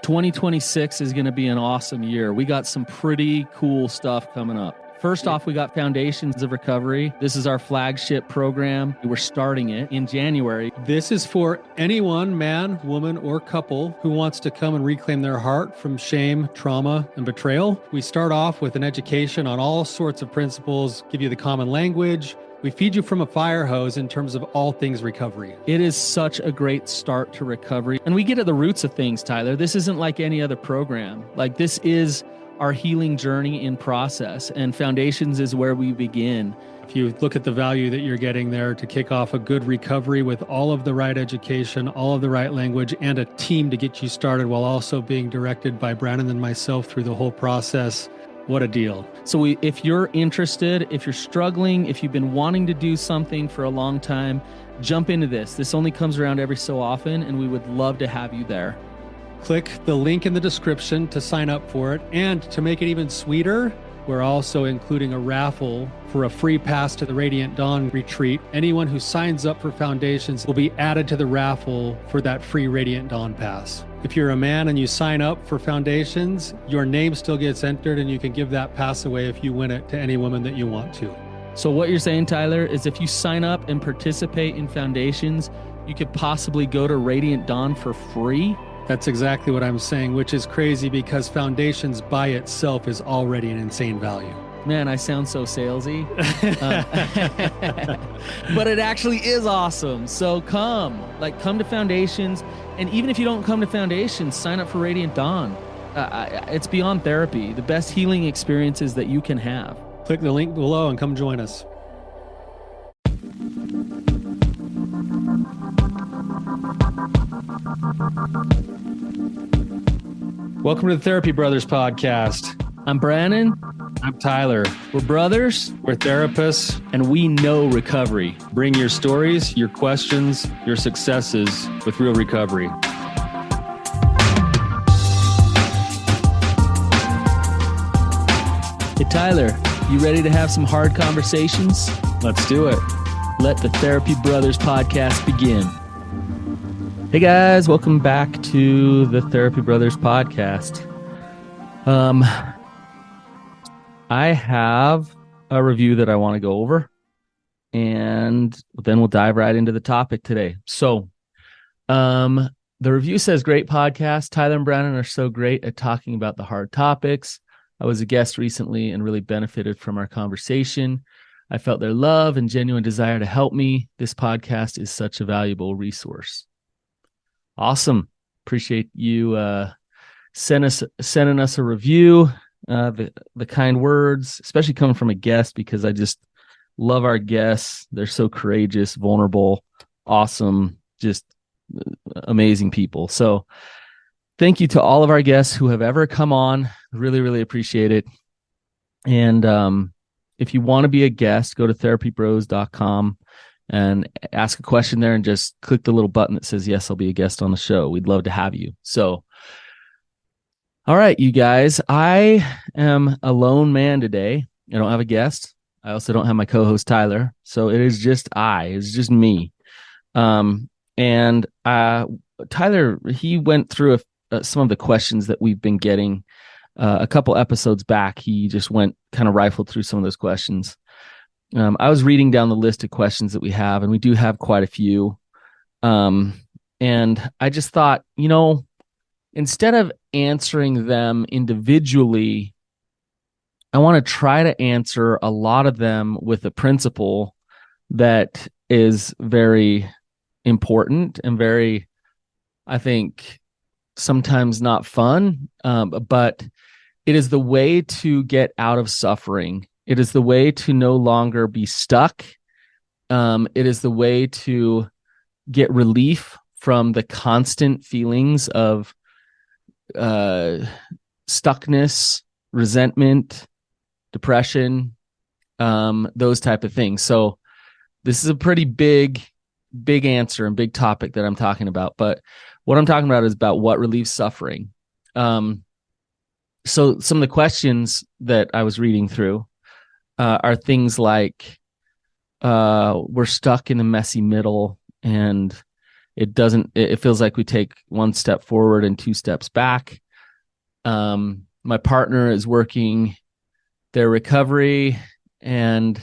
2026 is going to be an awesome year. We got some pretty cool stuff coming up. First off, we got Foundations of Recovery. This is our flagship program. We're starting it in January. This is for anyone, man, woman, or couple who wants to come and reclaim their heart from shame, trauma, and betrayal. We start off with an education on all sorts of principles, give you the common language. We feed you from a fire hose in terms of all things recovery. It is such a great start to recovery. And we get at the roots of things, Tyler. This isn't like any other program. Like, this is our healing journey in process, and Foundations is where we begin. If you look at the value that you're getting there to kick off a good recovery with all of the right education, all of the right language, and a team to get you started while also being directed by Brannon and myself through the whole process, what a deal. So if you're interested, if you're struggling, if you've been wanting to do something for a long time, jump into this. This only comes around every so often, and we would love to have you there. Click the link in the description to sign up for it. And to make it even sweeter, we're also including a raffle for a free pass to the Radiant Dawn retreat. Anyone who signs up for Foundations will be added to the raffle for that free Radiant Dawn pass. If you're a man and you sign up for Foundations, your name still gets entered, and you can give that pass away if you win it to any woman that you want to. So what you're saying, Tyler, is if you sign up and participate in Foundations, you could possibly go to Radiant Dawn for free? That's exactly what I'm saying, which is crazy because Foundations by itself is already an insane value. Man, I sound so salesy. But it actually is awesome. So come to Foundations. And even if you don't come to Foundations, sign up for Radiant Dawn. It's beyond therapy, the best healing experiences that you can have. Click the link below and come join us. Welcome to the Therapy Brothers podcast. I'm Brannon. I'm Tyler. We're brothers. We're therapists. And we know recovery. Bring your stories, your questions, your successes with real recovery. Hey, Tyler, you ready to have some hard conversations? Let's do it. Let the Therapy Brothers podcast begin. Hey guys, welcome back to the Therapy Brothers podcast. I have a review that I want to go over, and then we'll dive right into the topic today. So, the review says, great podcast. Tyler and Brannon are so great at talking about the hard topics. I was a guest recently and really benefited from our conversation. I felt their love and genuine desire to help me. This podcast is such a valuable resource. Awesome. Appreciate you sending us a review, the kind words, especially coming from a guest, because I just love our guests. They're so courageous, vulnerable, awesome, just amazing people. So thank you to all of our guests who have ever come on. Really, really appreciate it. And if you want to be a guest, go to therapybros.com and ask a question there and just click the little button that says, yes, I'll be a guest on the show. We'd love to have you. So, all right, you guys, I am a lone man today. I don't have a guest. I also don't have my co-host, Tyler. So it is just it's just me. And Tyler, he went through some of the questions that we've been getting a couple episodes back. He just went kind of rifled through some of those questions. I was reading down the list of questions that we have, and we do have quite a few. And I just thought, instead of answering them individually, I want to try to answer a lot of them with a principle that is very important and very, I think, sometimes not fun, but it is the way to get out of suffering. It is the way to no longer be stuck. It is the way to get relief from the constant feelings of stuckness, resentment, depression, those type of things. So this is a pretty big answer and big topic that I'm talking about. But what I'm talking about is about what relieves suffering. So some of the questions that I was reading through are things like, we're stuck in a messy middle, and it feels like we take one step forward and two steps back. My partner is working their recovery, and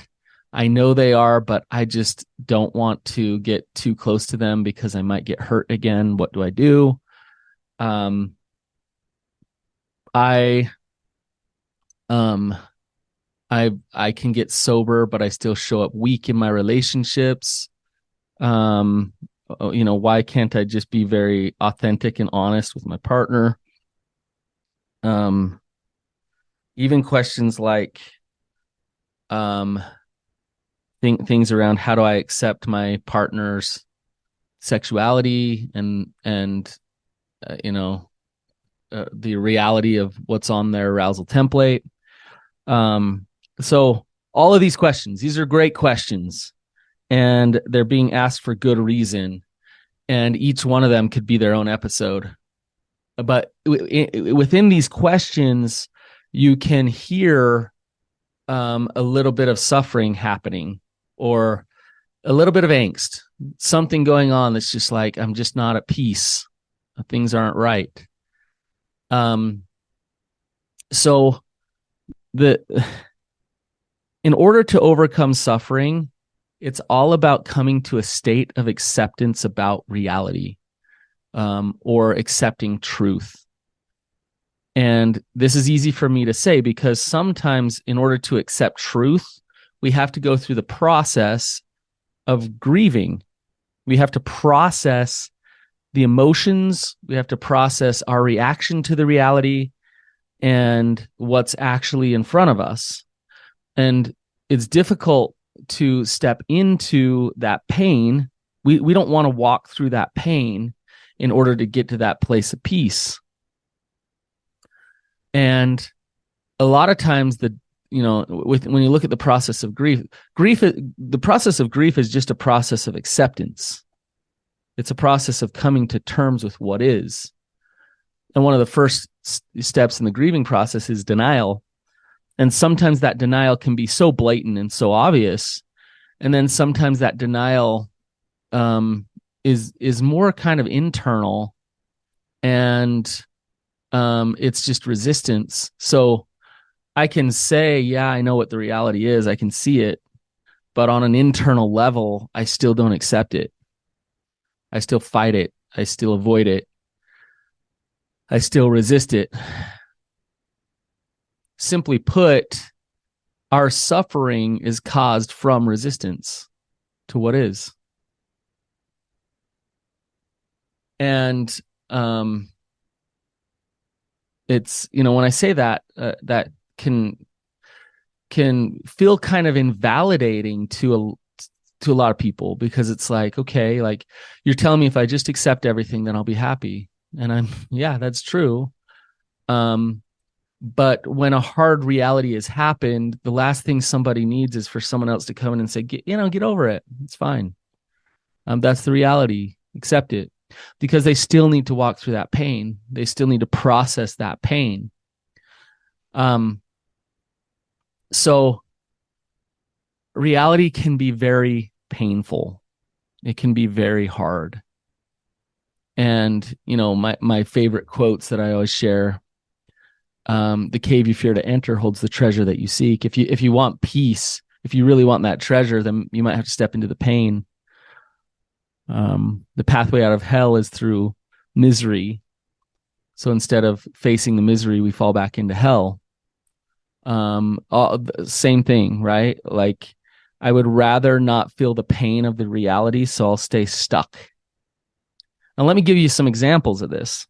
I know they are, but I just don't want to get too close to them because I might get hurt again. What do I do? I um I can get sober, but I still show up weak in my relationships. Why can't I just be very authentic and honest with my partner? Even questions like things around how do I accept my partner's sexuality and the reality of what's on their arousal template. So all of these questions, these are great questions, and they're being asked for good reason, and each one of them could be their own episode. But within these questions, you can hear a little bit of suffering happening, or a little bit of angst, something going on that's just like, I'm just not at peace. Things aren't right. So in order to overcome suffering, it's all about coming to a state of acceptance about reality, or accepting truth. And this is easy for me to say because sometimes in order to accept truth, we have to go through the process of grieving. We have to process the emotions. We have to process our reaction to the reality and what's actually in front of us. And it's difficult to step into that pain. We don't want to walk through that pain in order to get to that place of peace. And a lot of times when you look at the process of the process of grief is just a process of acceptance. It's a process of coming to terms with what is. And one of the first steps in the grieving process is denial. And sometimes that denial can be so blatant and so obvious. And then sometimes that denial is more kind of internal, and it's just resistance. So I can say, yeah, I know what the reality is. I can see it. But on an internal level, I still don't accept it. I still fight it. I still avoid it. I still resist it. Simply put, our suffering is caused from resistance to what is. And it's, when I say that, that can feel kind of invalidating to a lot of people, because it's like, okay, like you're telling me if I just accept everything, then I'll be happy. And yeah, that's true. But when a hard reality has happened, the last thing somebody needs is for someone else to come in and say, get over it. It's fine. That's the reality. Accept it. Because they still need to walk through that pain. They still need to process that pain. So reality can be very painful. It can be very hard. And, my favorite quotes that I always share, the cave you fear to enter holds the treasure that you seek. If you want peace, if you really want that treasure, then you might have to step into the pain. The pathway out of hell is through misery. So instead of facing the misery, we fall back into hell. Same thing, right? Like, I would rather not feel the pain of the reality, so I'll stay stuck. Now, let me give you some examples of this.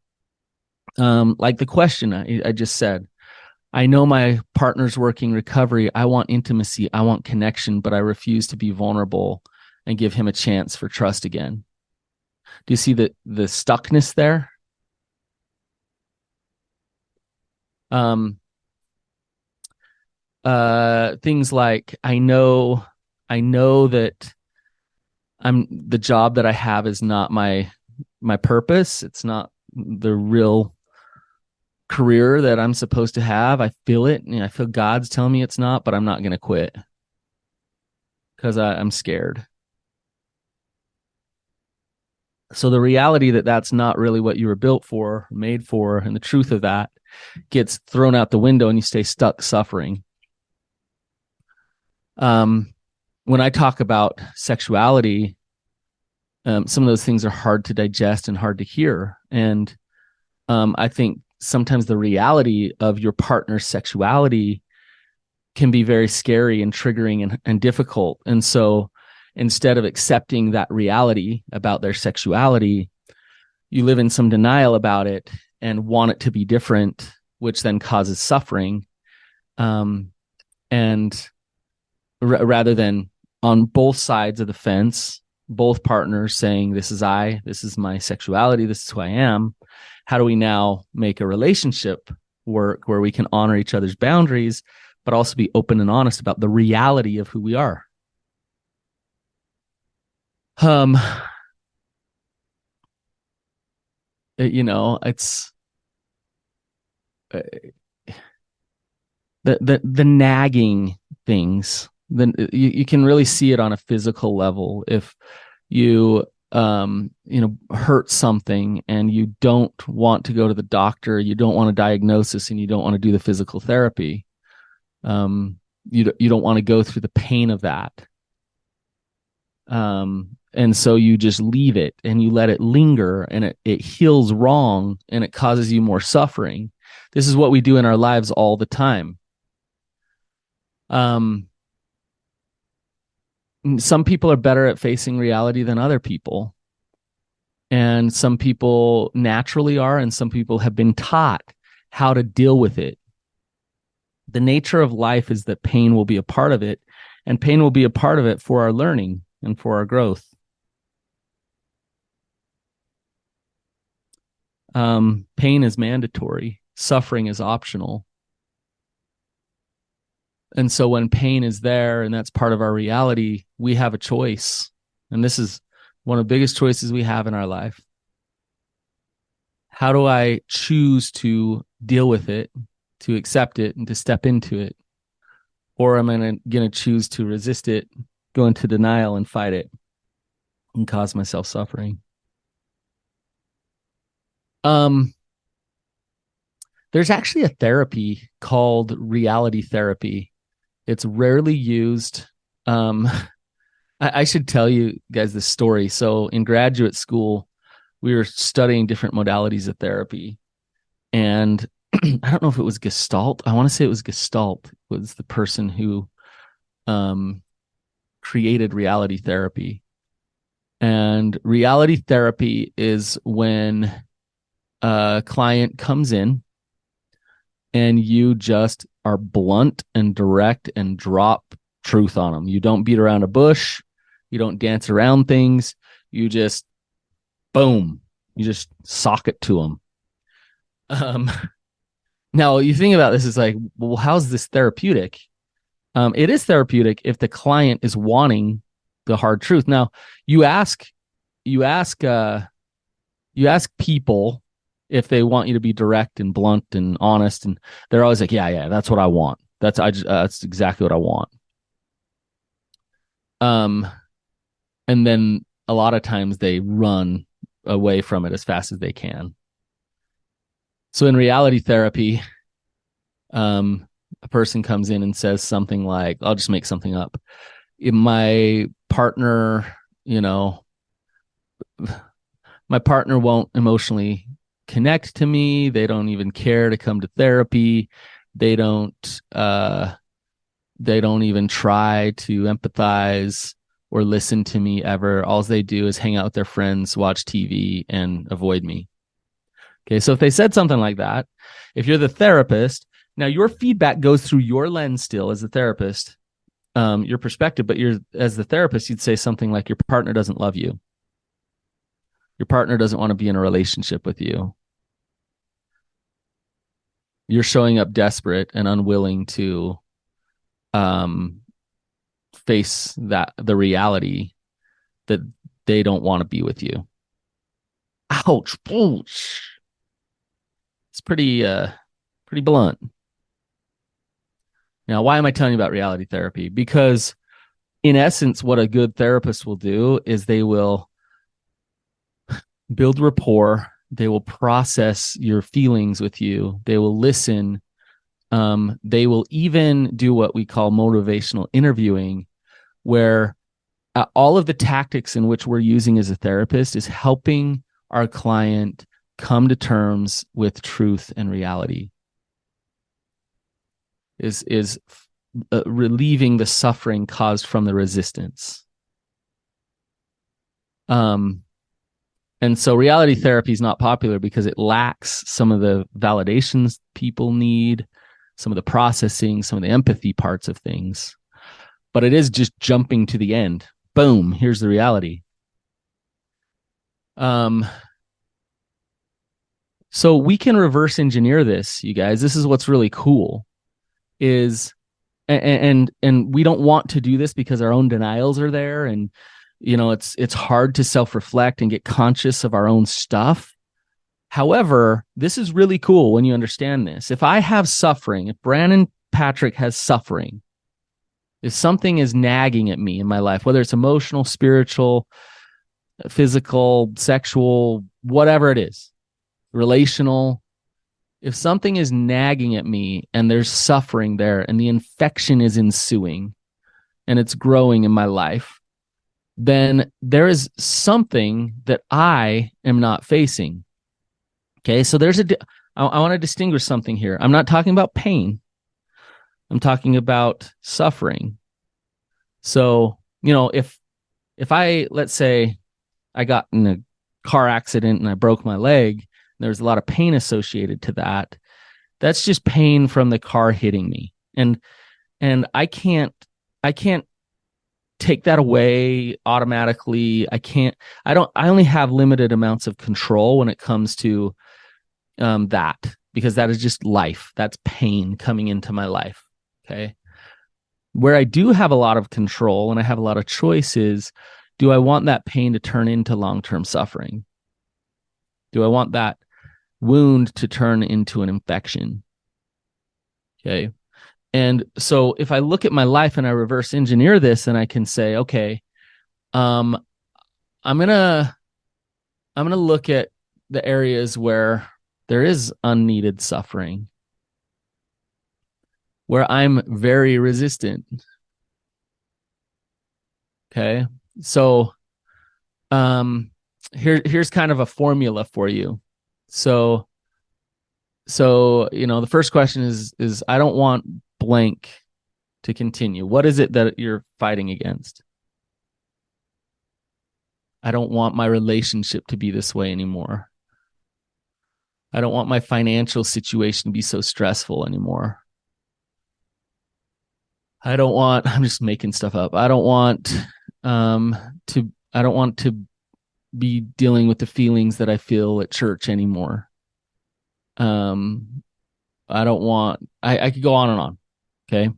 Like the question I just said, I know my partner's working recovery. I want intimacy. I want connection, but I refuse to be vulnerable and give him a chance for trust again. Do you see the stuckness there? Things like, I know that the job that I have is not my purpose. It's not the real career that I'm supposed to have. I feel it. I feel God's telling me it's not, but I'm not going to quit because I'm scared. So the reality that that's not really what you were built for, made for, and the truth of that gets thrown out the window and you stay stuck suffering. When I talk about sexuality, some of those things are hard to digest and hard to hear. And I think sometimes the reality of your partner's sexuality can be very scary and triggering and difficult. And so instead of accepting that reality about their sexuality, you live in some denial about it and want it to be different, which then causes suffering. And rather than on both sides of the fence, both partners saying, this is my sexuality, this is who I am. How do we now make a relationship work where we can honor each other's boundaries, but also be open and honest about the reality of who we are? It's the nagging things. Then you can really see it on a physical level. If you hurt something and you don't want to go to the doctor, you don't want a diagnosis, and you don't want to do the physical therapy, you don't want to go through the pain of that, and so you just leave it and you let it linger, and it heals wrong, and it causes you more suffering. This is what we do in our lives all the time. Some people are better at facing reality than other people. And some people naturally are, and some people have been taught how to deal with it. The nature of life is that pain will be a part of it, and pain will be a part of it for our learning and for our growth. Pain is mandatory. Suffering is optional. And so when pain is there and that's part of our reality, we have a choice. And this is one of the biggest choices we have in our life. How do I choose to deal with it, to accept it, and to step into it? Or am I going to choose to resist it, go into denial and fight it and cause myself suffering? There's actually a therapy called reality therapy. It's rarely used. I should tell you guys this story. So in graduate school, we were studying different modalities of therapy. And I don't know if it was Gestalt. I want to say it was Gestalt, was the person who created reality therapy. And reality therapy is when a client comes in and you just are blunt and direct and drop truth on them. You don't beat around a bush. You don't dance around things. You just, boom, you just sock it to them. Now, you think about this, it's like, well, how's this therapeutic? It is therapeutic if the client is wanting the hard truth. Now, you ask people if they want you to be direct and blunt and honest, and they're always like, yeah, that's what I want. That's exactly what I want. And then a lot of times they run away from it as fast as they can. So in reality therapy, a person comes in and says something like, I'll just make something up. My partner won't emotionally connect to me. They don't even care to come to therapy. They don't even try to empathize or listen to me ever. All they do is hang out with their friends, watch TV, and avoid me. Okay, so if they said something like that, if you're the therapist, now your feedback goes through your lens still as the therapist, your perspective, but as the therapist, you'd say something like, your partner doesn't love you. Your partner doesn't want to be in a relationship with you. You're showing up desperate and unwilling to face the reality that they don't want to be with you. Ouch. It's pretty blunt. Now, why am I telling you about reality therapy? Because in essence, what a good therapist will do is they will build rapport. They will process your feelings with you. They will listen. They will even do what we call motivational interviewing, where all of the tactics in which we're using as a therapist is helping our client come to terms with truth and reality, is relieving the suffering caused from the resistance. And so reality therapy is not popular because it lacks some of the validations people need, some of the processing, some of the empathy parts of things. But it is just jumping to the end. Boom, here's the reality. So we can reverse engineer this, you guys. This is what's really cool is, and we don't want to do this because our own denials are there, and it's hard to self-reflect and get conscious of our own stuff. However, this is really cool when you understand this. If I have suffering, if Brannon Patrick has suffering, if something is nagging at me in my life, whether it's emotional, spiritual, physical, sexual, whatever it is, relational, if something is nagging at me and there's suffering there and the infection is ensuing and it's growing in my life, then there is something that I am not facing. Okay, so I want to distinguish something here. I'm not talking about pain. I'm talking about suffering. So, if let's say I got in a car accident and I broke my leg, there's a lot of pain associated to that. That's just pain from the car hitting me. And I can't take that away automatically. I only have limited amounts of control when it comes to that, because that is just life. That's pain coming into my life. Okay. Where I do have a lot of control and I have a lot of choices, do I want that pain to turn into long-term suffering? Do I want that wound to turn into an infection? Okay. And so if I look at my life and I reverse engineer this, and I can say, okay, I'm gonna look at the areas where there is unneeded suffering, where I'm very resistant. Okay. So here's kind of a formula for you. So the first question is I don't want blank to continue. What is it that you're fighting against? I don't want my relationship to be this way anymore. I don't want my financial situation to be so stressful anymore. I'm just making stuff up. I don't want to be dealing with the feelings that I feel at church anymore. I don't want, I could go on and on. Okay.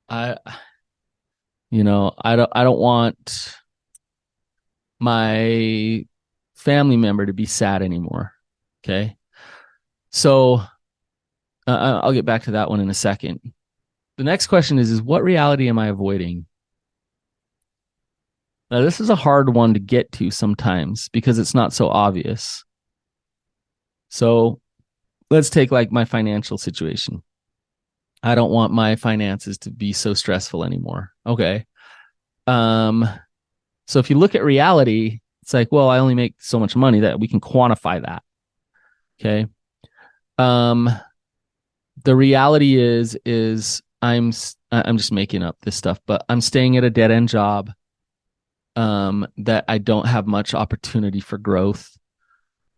I don't want my family member to be sad anymore. Okay. So I'll get back to that one in a second. The next question is what reality am I avoiding? Now, this is a hard one to get to sometimes because it's not so obvious. So let's take like my financial situation. I don't want my finances to be so stressful anymore. Okay. So if you look at reality, it's like, well, I only make so much money that we can quantify that. Okay. The reality is I'm just making up this stuff, but I'm staying at a dead end job that I don't have much opportunity for growth.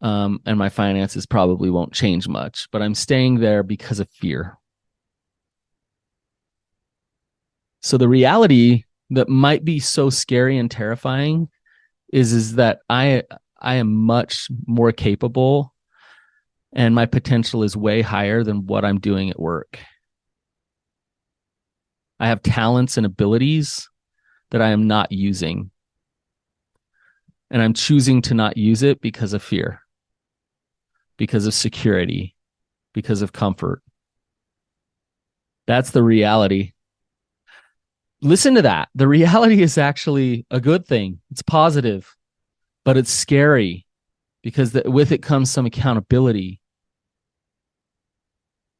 And my finances probably won't change much, but I'm staying there because of fear. So the reality that might be so scary and terrifying is that I am much more capable and my potential is way higher than what I'm doing at work. I have talents and abilities that I am not using. And I'm choosing to not use it because of fear, because of security, because of comfort. That's the reality. Listen to that. The reality is actually a good thing. It's positive, but it's scary because with it comes some accountability.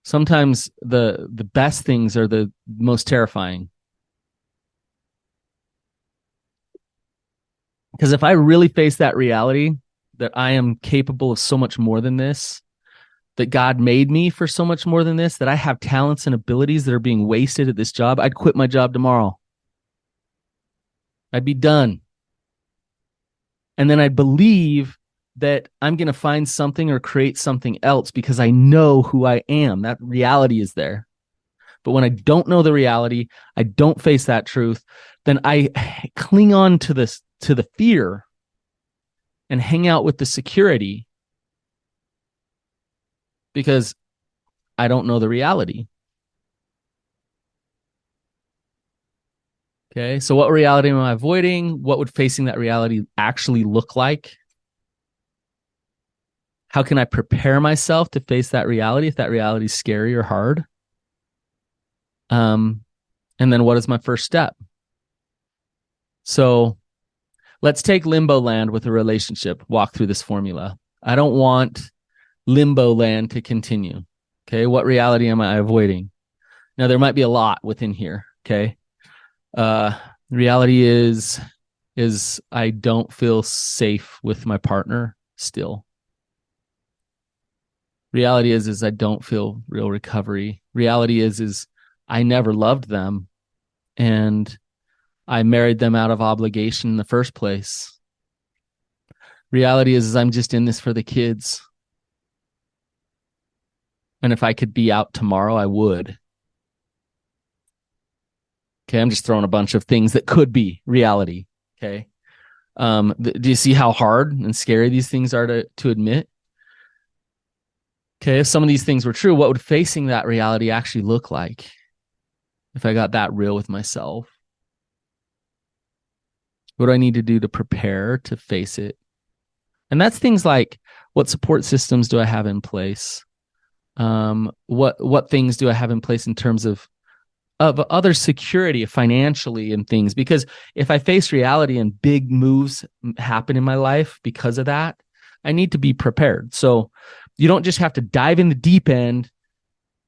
Sometimes the best things are the most terrifying. Because if I really face that reality that I am capable of so much more than this, that God made me for so much more than this, that I have talents and abilities that are being wasted at this job, I'd quit my job tomorrow. I'd be done. And then I'd believe that I'm going to find something or create something else because I know who I am. That reality is there. But when I don't know the reality, I don't face that truth, then I cling on to the fear and hang out with the security because I don't know the reality. Okay, so what reality am I avoiding? What would facing that reality actually look like? How can I prepare myself to face that reality if that reality is scary or hard? And then what is my first step? So let's take limbo land with a relationship, walk through this formula. I don't want limbo land to continue. Okay, what reality am I avoiding? Now, there might be a lot within here. Okay. Reality is I don't feel safe with my partner still. Reality is I don't feel real recovery. Reality is I never loved them and I married them out of obligation in the first place. Reality is I'm just in this for the kids. And if I could be out tomorrow, I would. Okay, I'm just throwing a bunch of things that could be reality. Okay. Do you see how hard and scary these things are to admit? Okay, if some of these things were true, what would facing that reality actually look like if I got that real with myself? What do I need to do to prepare to face it? And that's things like, what support systems do I have in place? What things do I have in place in terms of other security financially and things? Because if I face reality and big moves happen in my life because of that, I need to be prepared. So you don't just have to dive in the deep end.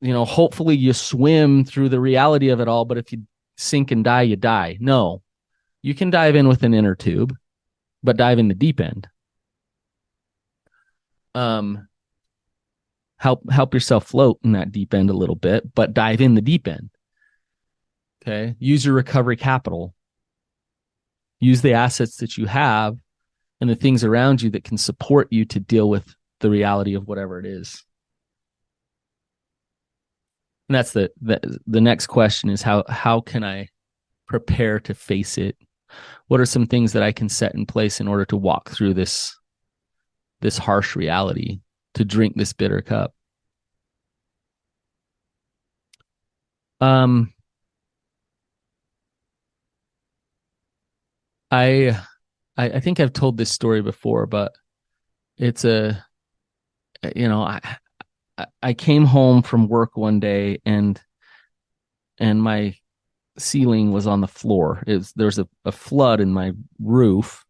Hopefully you swim through the reality of it all, but if you sink and die, you die. No, you can dive in with an inner tube, but dive in the deep end. Help yourself float in that deep end a little bit, but dive in the deep end. Okay. Use your recovery capital. Use the assets that you have and the things around you that can support you to deal with the reality of whatever it is. And that's the next question is how can I prepare to face it? What are some things that I can set in place in order to walk through this harsh reality, to drink this bitter cup? I think I've told this story before, but it's I came home from work one day and my ceiling was on the floor. There was a flood in my roof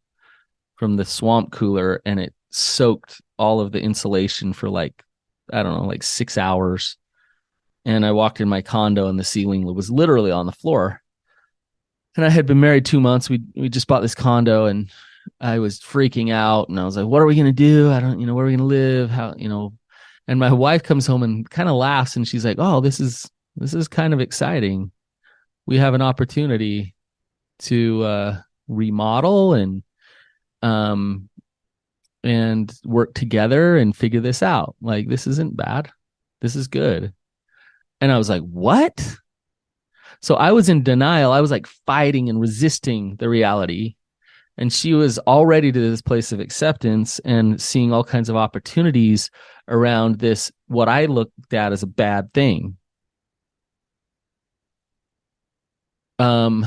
from the swamp cooler, and it soaked all of the insulation for like 6 hours. And I walked in my condo and the ceiling was literally on the floor. And I had been married 2 months. We just bought this condo and I was freaking out and I was like, what are we going to do? I don't, where are we going to live? How, and my wife comes home and kind of laughs and she's like, oh, this is kind of exciting. We have an opportunity to remodel and work together and figure this out. Like, this isn't bad. This is good. And I was like, what? So I was in denial. I was like fighting and resisting the reality. And she was already to this place of acceptance and seeing all kinds of opportunities around this, what I looked at as a bad thing. All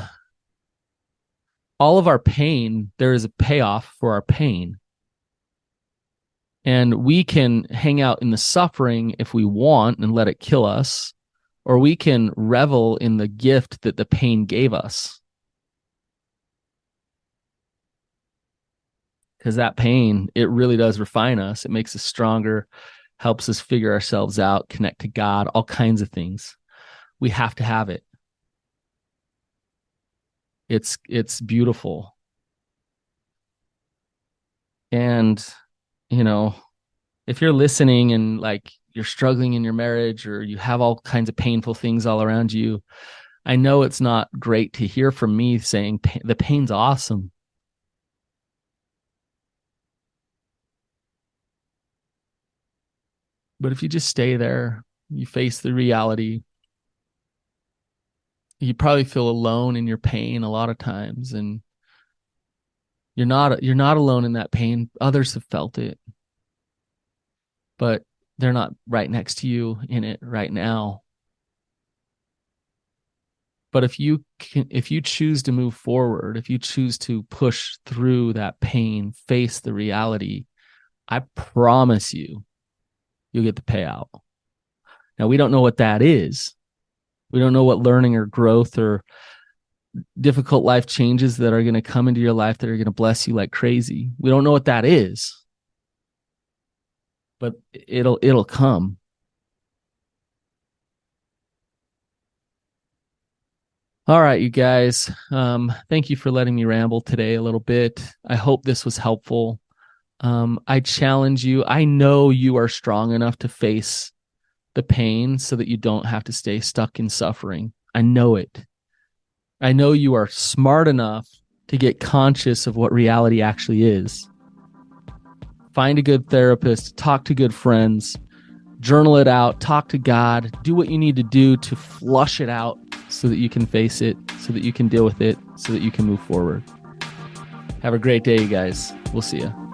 of our pain, there is a payoff for our pain. And we can hang out in the suffering if we want and let it kill us, or we can revel in the gift that the pain gave us. Because that pain, it really does refine us. It makes us stronger, helps us figure ourselves out, connect to God, all kinds of things. We have to have it. It's beautiful. And, you know, if you're listening and like you're struggling in your marriage or you have all kinds of painful things all around you, I know it's not great to hear from me saying the pain's awesome. But if you just stay there, you face the reality, you probably feel alone in your pain a lot of times, and you're not alone in that pain. Others have felt it, but they're not right next to you in it right now. But if you choose to move forward, if you choose to push through that pain, face the reality, I promise you, you'll get the payout. Now, we don't know what that is. We don't know what learning or growth or difficult life changes that are going to come into your life that are going to bless you like crazy. We don't know what that is, but it'll come. All right, you guys. Thank you for letting me ramble today a little bit. I hope this was helpful. I challenge you. I know you are strong enough to face the pain so that you don't have to stay stuck in suffering. I know it. I know you are smart enough to get conscious of what reality actually is. Find a good therapist, talk to good friends, journal it out, talk to God, do what you need to do to flush it out so that you can face it, so that you can deal with it, so that you can move forward. Have a great day, you guys. We'll see you.